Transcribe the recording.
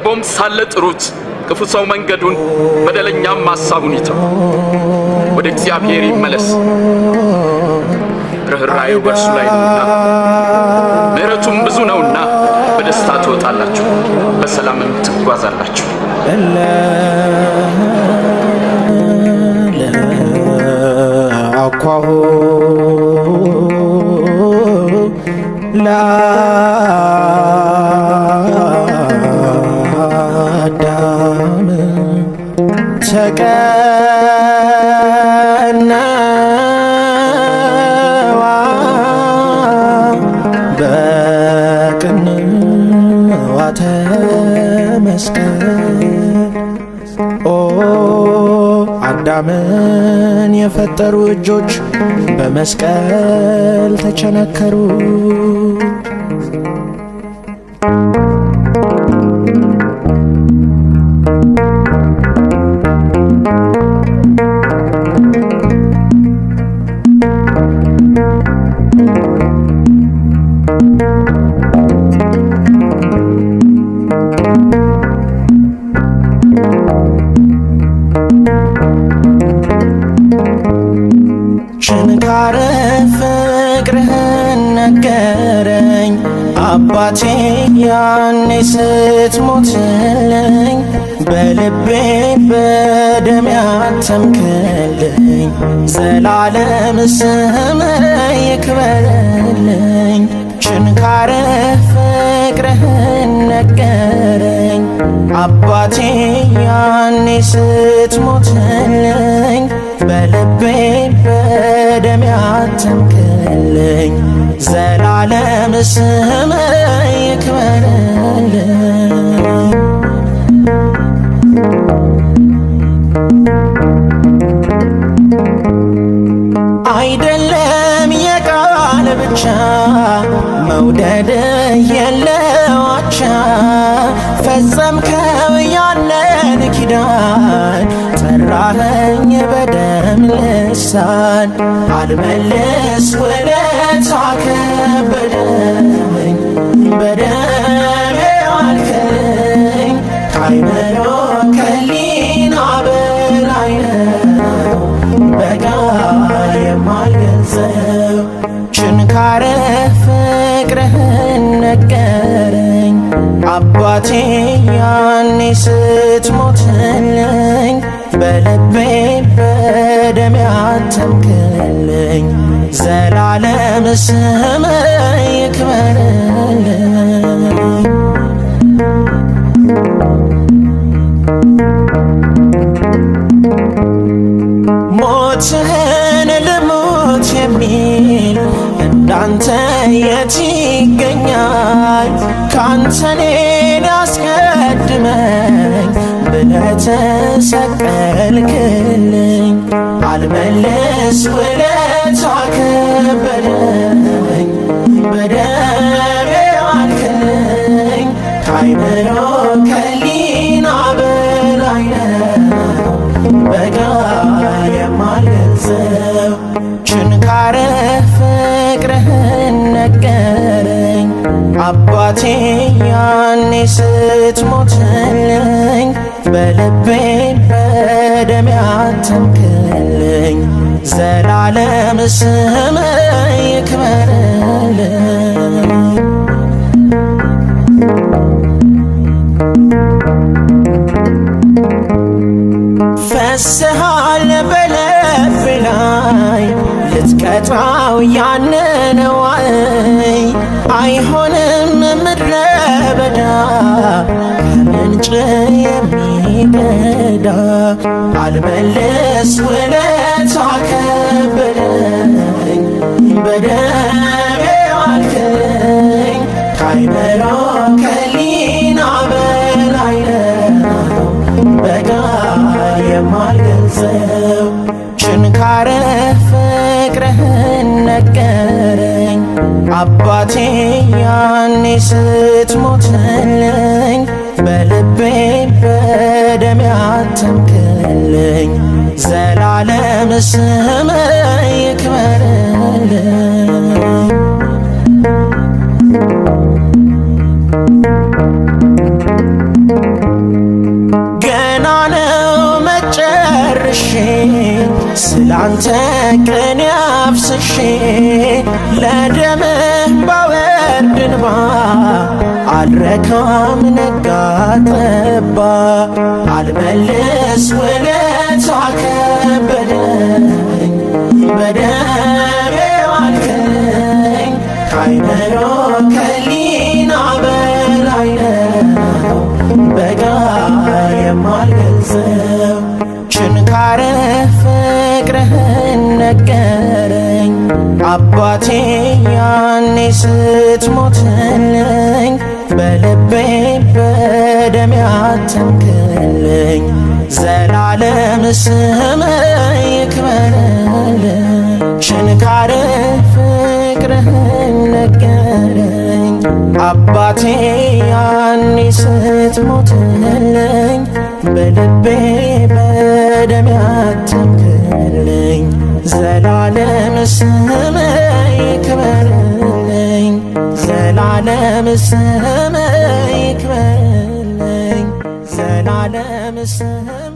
ቀርቦም ሳለ ጥሩት። ክፉ ሰው መንገዱን በደለኛም ሐሳቡን ይተው። ወደ እግዚአብሔር ይመለስ፣ ርኅራኄው በእርሱ ላይ ነውና ምሕረቱም ብዙ ነውና። በደስታ ትወጣላችሁ፣ በሰላምም ትጓዛላችሁ። አኳሁ ለአዳም ተቀነዋ በቅንዋተ መስቀል አዳምን የፈጠሩ እጆች በመስቀል ተቸነከሩ። ችንካረ ፍቅርህን ነገረኝ አባቴ ያኔ ስትሞትልኝ፣ በልቤ በደም ያተምክልኝ፣ ዘላለም ስምህ ይክበርልኝ። ችንካረ ፍቅርህን ነገረኝ አባቴ ያኔ ስትሞትልኝ፣ በልቤ በደም ያተምክልኝ፣ ዘላለም ስምህ ይክበርልኝ። አይደለም የቃል ብቻ መውደድ የለው አቻ፣ ፈጸምከው ያንን ኪዳን ጠራኸኝ በደም ልሳን። አልመልስ ውለታ ከበደኝ በደም ዋልከኝ፣ ከአይምሮ ከሊና በላይ ነው በቃል የማልገልጸው። ችንካረ ፍቅርህን ነገረኝ አባቴ ያኔ ስትሞትልኝ፣ በልቤ በደም ያተምክልኝ፣ ዘላለም ስምህ ይክበርልኝ። ሞትህን ልሙት የሚል እንዳንተ የት ይገኛል? ካንተ እኔን ያስቀድመኝ ብለህ ተሰቀልክልኝ። አልመልስ ውለታ ከበደኝ በደም ዋልክልኝ፣ ከአይምሮ ከሊና በላይ ነው በቃል የማልገልጸው። ችንካረ ፍቅርህን ነገረኝ አባቴ ያኔ ስትሞትልኝ፣ በልቤ በደም ያተምክልኝ፣ ዘላለም ስምህ ይክበርልኝ። ፈስሃል በልቤ ላይ ልትቀጣው ያንን ዋይ፣ አይሆንም ምድረ በዳ ከምንጭ የሚቀዳ። አልመልስ ውለታ ከበደኝ በደም ዋልክልኝ፣ ከአይምሮ ከሊና በላይ ነው በቃል የማልገልጸው። ችንካረ ፍቅርህን ነገረኝ አባቴ ያኔ ስትሞትልኝ፣ በልቤ በደም ያተምክልኝ፣ ዘላለም ስምህ ይክበርልኝ። ስላንተ ቅኔ አፍስሼ ለደምህ ባወርድ እንባ አልረካም ነጋ ጠባ። አልመልስ ውለታ ከበደኝ በደሜ ዋልክልኝ። ከአይምሮ ከሊና በላይ ነው በቃል የማልገልጸው። ችንካረ ፍቅርህን ነገረኝ አባቴ ያኔ ስትሞትልኝ። በልቤ በደሜ አተምክልኝ ዘላለም ስምህ ይክበርልኝ። ችንካረ ፍቅርህን ነገረኝ አባቴ ያኔ ስትሞትልኝ። በልቤ በደሜ አተምክልኝ ዘላለም ስምህ ይክበርልኝ። ዘላለም ስምህ ይክበርልኝ። ዘላለም ስምህ